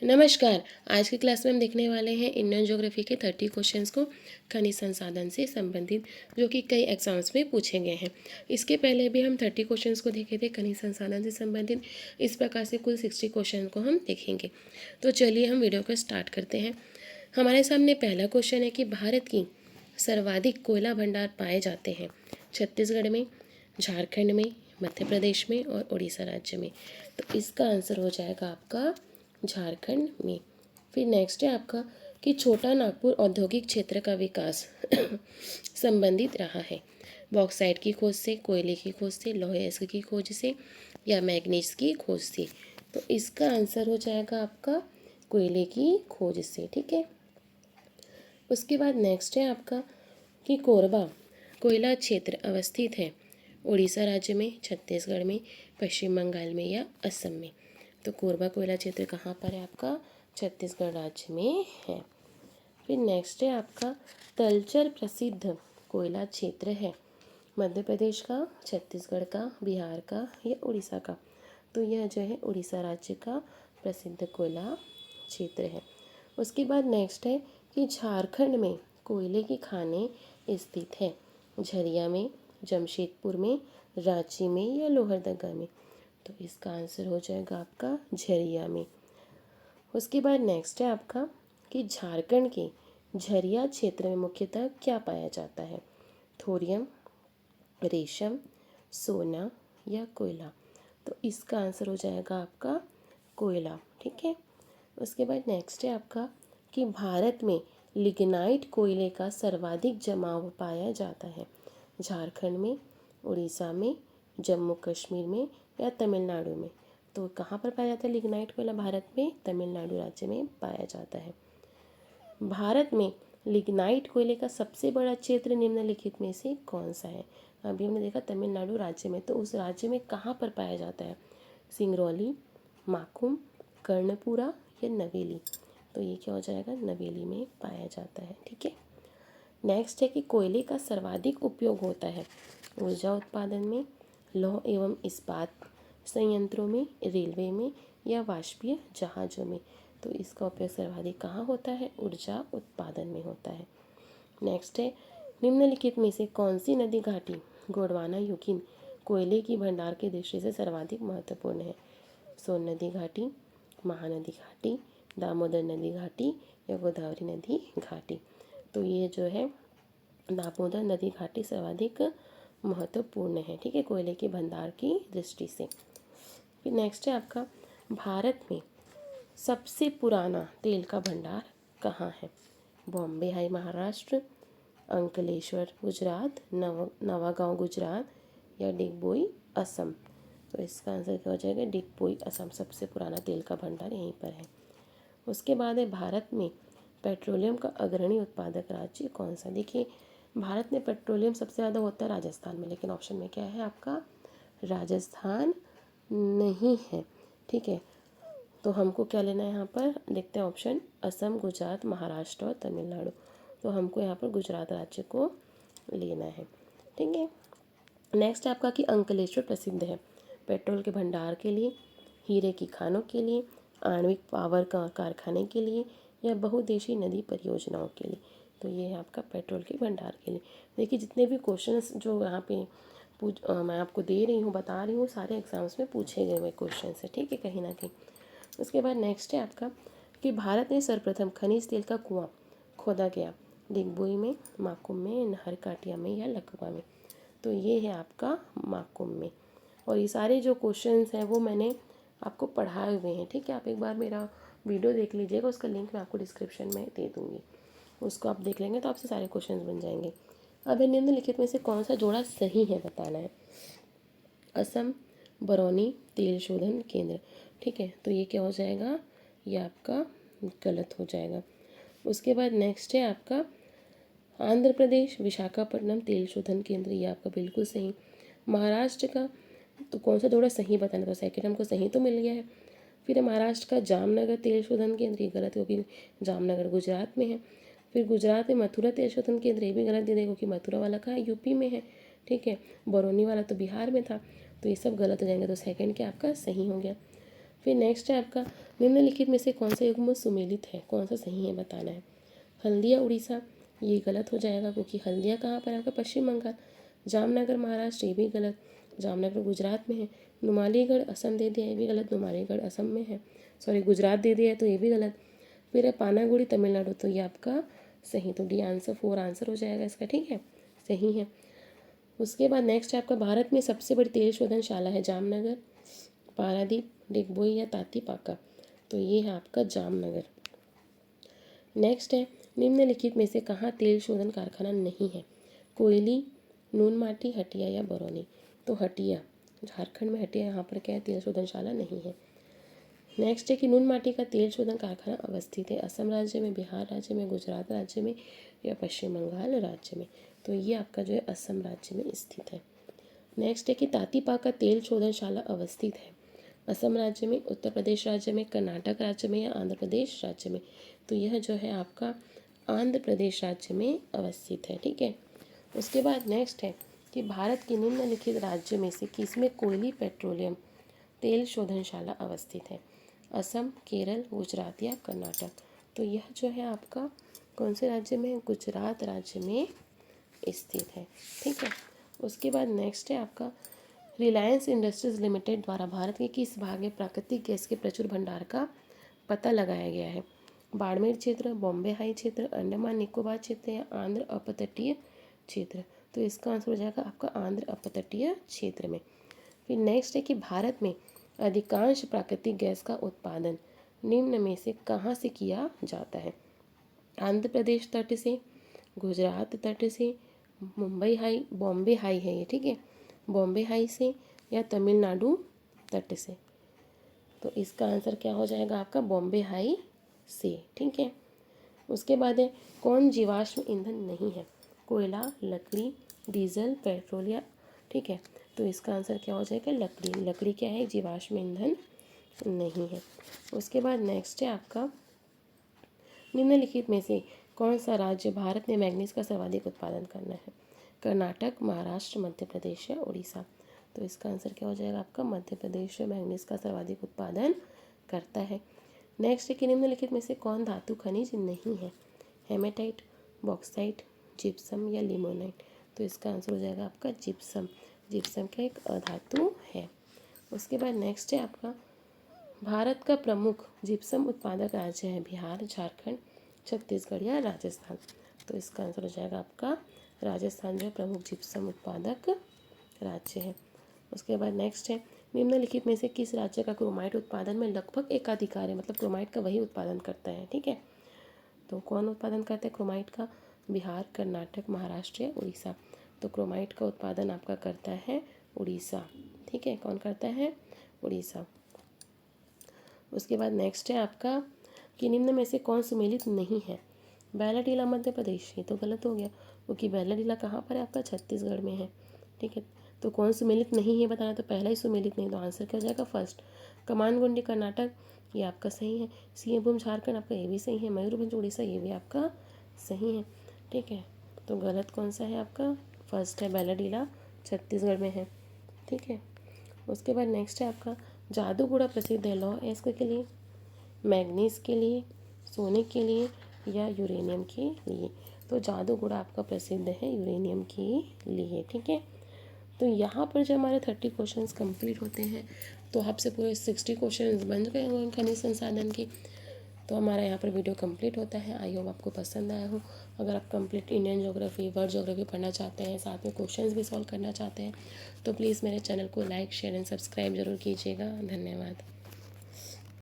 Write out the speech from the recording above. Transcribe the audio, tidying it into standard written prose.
नमस्कार। आज की क्लास में हम देखने वाले हैं इंडियन ज्योग्राफी के 30 क्वेश्चंस को खनिज संसाधन से संबंधित, जो कि कई एग्जाम्स में पूछे गए हैं। इसके पहले भी हम 30 क्वेश्चंस को देखे थे खनिज संसाधन से संबंधित। इस प्रकार से कुल 60 क्वेश्चन को हम देखेंगे। तो चलिए हम वीडियो को स्टार्ट करते हैं। हमारे सामने पहला क्वेश्चन है कि भारत की सर्वाधिक कोयला भंडार पाए जाते हैं छत्तीसगढ़ में, झारखंड में, मध्य प्रदेश में और उड़ीसा राज्य में। तो इसका आंसर हो जाएगा आपका झारखंड में। फिर नेक्स्ट है आपका कि छोटा नागपुर औद्योगिक क्षेत्र का विकास संबंधित रहा है बॉक्साइट की खोज से, कोयले की खोज से, लौह अयस्क की खोज से या मैग्नीज की खोज से। तो इसका आंसर हो जाएगा आपका कोयले की खोज से। ठीक है। उसके बाद नेक्स्ट है आपका कि कोरबा कोयला क्षेत्र अवस्थित है उड़ीसा राज्य में, छत्तीसगढ़ में, पश्चिम बंगाल में या असम में। तो कोरबा कोयला क्षेत्र कहाँ पर है आपका? छत्तीसगढ़ राज्य में है। फिर नेक्स्ट है आपका तलचर प्रसिद्ध कोयला क्षेत्र है मध्य प्रदेश का, छत्तीसगढ़ का, बिहार का या उड़ीसा का। तो यह जो है उड़ीसा राज्य का प्रसिद्ध कोयला क्षेत्र है। उसके बाद नेक्स्ट है कि झारखंड में कोयले की खानें स्थित है झरिया में, जमशेदपुर में, रांची में या लोहरदगा में। तो इसका आंसर हो जाएगा आपका झरिया में। उसके बाद नेक्स्ट है आपका कि झारखंड के झरिया क्षेत्र में मुख्यतः क्या पाया जाता है? थोरियम, रेशम, सोना या कोयला। तो इसका आंसर हो जाएगा आपका कोयला। ठीक है। उसके बाद नेक्स्ट है आपका कि भारत में लिग्नाइट कोयले का सर्वाधिक जमाव पाया जाता है झारखंड में, उड़ीसा में, जम्मू कश्मीर में या तमिलनाडु में। तो कहाँ पर पाया जाता है लिग्नाइट कोयला? भारत में तमिलनाडु राज्य में पाया जाता है। भारत में लिग्नाइट कोयले का सबसे बड़ा क्षेत्र निम्नलिखित में से कौन सा है? अभी हमने देखा तमिलनाडु राज्य में, तो उस राज्य में कहाँ पर पाया जाता है? सिंगरौली, माकुम, कर्णपुरा या नवेली। तो ये क्या हो जाएगा? नवेली में पाया जाता है। ठीक है। नेक्स्ट है कि कोयले का सर्वाधिक उपयोग होता है ऊर्जा उत्पादन में, लौह एवं इस्पात संयंत्रों में, रेलवे में या वाष्पीय जहाज़ों में। तो इसका उपयोग सर्वाधिक कहाँ होता है? ऊर्जा उत्पादन में होता है। नेक्स्ट है निम्नलिखित में से कौन सी नदी घाटी गोंडवाना युगीन कोयले की भंडार की दृष्टि से सर्वाधिक महत्वपूर्ण है? सोन नदी घाटी, महानदी घाटी, दामोदर नदी घाटी या गोदावरी नदी घाटी। तो ये जो है दामोदर नदी घाटी सर्वाधिक महत्वपूर्ण है। ठीक है, कोयले के भंडार की दृष्टि से। फिर नेक्स्ट है आपका भारत में सबसे पुराना तेल का भंडार कहाँ है? बॉम्बे हाई महाराष्ट्र, अंकलेश्वर गुजरात, नवागांव गुजरात या डिगबोई असम। तो इसका आंसर क्या हो जाएगा? डिगबोई असम सबसे पुराना तेल का भंडार यहीं पर है। उसके बाद है भारत में पेट्रोलियम का अग्रणी उत्पादक राज्य कौन सा? देखिए, भारत में पेट्रोलियम सबसे ज़्यादा होता है राजस्थान में, लेकिन ऑप्शन में क्या है आपका? राजस्थान नहीं है। ठीक है, तो हमको क्या लेना है यहाँ पर? देखते हैं ऑप्शन असम, गुजरात, महाराष्ट्र और तमिलनाडु। तो हमको यहाँ पर गुजरात राज्य को लेना है। ठीक है। नेक्स्ट आपका कि अंकलेश्वर प्रसिद्ध है पेट्रोल के भंडार के लिए, हीरे की खानों के लिए, आणविक पावर का कारखाने के लिए या बहुउद्देशीय नदी परियोजनाओं के लिए। तो ये है आपका पेट्रोल के भंडार के लिए। देखिए, जितने भी क्वेश्चंस जो यहाँ पे मैं आपको दे रही हूँ, बता रही हूँ, सारे एग्जाम्स में पूछे गए हुए क्वेश्चन है। ठीक है, कहीं ना कहीं। उसके बाद नेक्स्ट है आपका कि भारत में सर्वप्रथम खनिज तेल का कुआं खोदा गया डिगबोई में, माकुम में, नहरकाटिया में या लकवा में। तो ये है आपका माकुम में। और ये सारे जो क्वेश्चंस हैं वो मैंने आपको पढ़ाए हुए हैं। ठीक है, आप एक बार मेरा वीडियो देख लीजिएगा, उसका लिंक मैं आपको डिस्क्रिप्शन में दे दूँगी, उसको आप देख लेंगे तो आपसे सारे क्वेश्चन बन जाएंगे। अब निम्नलिखित में से कौन सा जोड़ा सही है बताना है। असम बरौनी तेल शोधन केंद्र। ठीक है, तो ये क्या हो जाएगा? ये आपका गलत हो जाएगा। उसके बाद नेक्स्ट है आपका आंध्र प्रदेश विशाखापट्टनम तेल शोधन केंद्र, ये आपका बिल्कुल सही। महाराष्ट्र का तो कौन सा जोड़ा सही बताना? तो सेकंड हमको सही तो मिल गया है। फिर महाराष्ट्र का जामनगर तेल शोधन केंद्र, ये गलत है क्योंकि जामनगर गुजरात में है। फिर गुजरात में मथुरा तेल शोधन केंद्र, ये भी गलत दे देगा क्योंकि मथुरा वाला कहाँ है? यूपी में है। ठीक है, बरौनी वाला तो बिहार में था। तो ये सब गलत हो जाएंगे। तो सेकंड क्या आपका सही हो गया। फिर नेक्स्ट है आपका निम्नलिखित में से कौन सा युग्म सुमेलित है, कौन सा सही है बताना है। हल्दिया उड़ीसा, ये गलत हो जाएगा क्योंकि हल्दिया कहाँ पर है आपका, पश्चिम बंगाल। जामनगर महाराष्ट्र, ये भी गलत, जामनगर गुजरात में है। नुमालीगढ़ असम दे दिया, ये भी गलत, नुमालीगढ़ असम में है, सॉरी गुजरात दे दिया है तो ये भी गलत। फिर है पानागुड़ी तमिलनाडु, तो ये आपका सही, तो डी आंसर 4 आंसर हो जाएगा इसका, ठीक है, सही है। उसके बाद नेक्स्ट है आपका भारत में सबसे बड़ी तेल शोधनशाला है जामनगर, पारादीप, डिगबोई या तातीपाका, तो ये है आपका जामनगर। नेक्स्ट है निम्नलिखित में से कहाँ तेल शोधन कारखाना नहीं है, कोयली, नून माटी, हटिया या बरौनी, तो हटिया, झारखंड में हटिया, यहाँ पर क्या है तेल शोधनशाला नहीं है। नेक्स्ट है कि नून माटी का तेल शोधन कारखाना अवस्थित है असम राज्य में, बिहार राज्य में, गुजरात राज्य में या पश्चिम बंगाल राज्य में, तो ये आपका जो है असम राज्य में स्थित है। नेक्स्ट है कि तातीपाका तेल शोधनशाला अवस्थित है असम राज्य में, उत्तर प्रदेश राज्य में, कर्नाटक राज्य में या आंध्र प्रदेश राज्य में, तो यह जो है आपका आंध्र प्रदेश राज्य में अवस्थित है, ठीक है। उसके बाद नेक्स्ट है कि भारत के निम्नलिखित राज्य में से किसमें कोयली पेट्रोलियम तेल शोधनशाला अवस्थित है, असम, केरल, गुजरात या कर्नाटक, तो यह जो है आपका कौन से राज्य में है, गुजरात राज्य में स्थित है, ठीक है। उसके बाद नेक्स्ट है आपका रिलायंस इंडस्ट्रीज लिमिटेड द्वारा भारत के किस भाग में प्राकृतिक गैस के प्रचुर भंडार का पता लगाया गया है, बाड़मेर क्षेत्र, बॉम्बे हाई क्षेत्र, अंडमान निकोबार क्षेत्र या आंध्र अपतटीय क्षेत्र, तो इसका आंसर हो जाएगा आपका आंध्र अपतटीय क्षेत्र में। फिर नेक्स्ट है कि भारत में अधिकांश प्राकृतिक गैस का उत्पादन निम्न में से कहाँ से किया जाता है, आंध्र प्रदेश तट से, गुजरात तट से, मुंबई हाई, बॉम्बे हाई है ये, ठीक है, बॉम्बे हाई से या तमिलनाडु तट से, तो इसका आंसर क्या हो जाएगा आपका बॉम्बे हाई से, ठीक है। उसके बाद है कौन जीवाश्म ईंधन नहीं है, कोयला, लकड़ी, डीजल, पेट्रोल या, ठीक है, तो इसका आंसर क्या हो जाएगा लकड़ी, लकड़ी क्या है जीवाश्म ईंधन नहीं है। उसके बाद नेक्स्ट है आपका निम्नलिखित में से कौन सा राज्य भारत में मैग्नीज का सर्वाधिक उत्पादन करना है, कर्नाटक, महाराष्ट्र, मध्य प्रदेश या उड़ीसा, तो इसका आंसर क्या हो जाएगा आपका मध्य प्रदेश मैग्नीज का सर्वाधिक उत्पादन करता है। नेक्स्ट है कि निम्नलिखित में से कौन धातु खनिज नहीं है, हेमेटाइट, बॉक्साइट, जिप्सम या लिमोनाइट, तो इसका आंसर हो जाएगा आपका जिप्सम, जिप्सम का एक अधातु है। उसके बाद नेक्स्ट है आपका भारत का प्रमुख जिप्सम उत्पादक राज्य है बिहार, झारखंड, छत्तीसगढ़ या राजस्थान, तो इसका आंसर हो जाएगा आपका राजस्थान जो प्रमुख जिप्सम उत्पादक राज्य है। उसके बाद नेक्स्ट है निम्नलिखित में से किस राज्य का क्रोमाइट उत्पादन में लगभग एकाधिकार है, मतलब क्रोमाइट का वही उत्पादन करता है, ठीक है, तो कौन उत्पादन करता है क्रोमाइट का, बिहार, कर्नाटक, महाराष्ट्र या उड़ीसा, तो क्रोमाइट का उत्पादन आपका करता है उड़ीसा, ठीक है, कौन करता है उड़ीसा। उसके बाद नेक्स्ट है आपका कि निम्न में से कौन सुमेलित नहीं है, बैलाडीला मध्य प्रदेश, ये तो गलत हो गया क्योंकि बैलाडीला कहाँ पर है आपका छत्तीसगढ़ में है, ठीक है, तो कौन सुमेलित नहीं है बताना, तो पहला ही सुमेलित नहीं, तो आंसर क्या हो जाएगा फर्स्ट। कमानगुंडी कर्नाटक, ये आपका सही है। सिंहभूम झारखंड आपका ये भी सही है। मयूरभंज उड़ीसा ये भी आपका सही है, ठीक है, तो गलत कौन सा है आपका फर्स्ट है, बैलाडीला छत्तीसगढ़ में है, ठीक है। उसके बाद नेक्स्ट है आपका जादूगुड़ा प्रसिद्ध है लौह अयस्क के लिए, मैग्नीज के लिए, सोने के लिए या यूरेनियम के लिए, तो जादूगुड़ा आपका प्रसिद्ध है यूरेनियम के लिए, ठीक है। तो यहाँ पर जब हमारे 30 क्वेश्चंस कंप्लीट होते हैं तो आपसे पूरे 60 क्वेश्चंस बन गए हुए हैं खनिज संसाधन की, तो हमारा यहाँ पर वीडियो कंप्लीट होता है। आई होप आपको पसंद आया हो। अगर आप complete Indian geography, world geography पढ़ना चाहते हैं, साथ में क्वेश्चंस भी सॉल्व करना चाहते हैं, तो प्लीज़ मेरे चैनल को लाइक, शेयर एंड सब्सक्राइब जरूर कीजिएगा। धन्यवाद।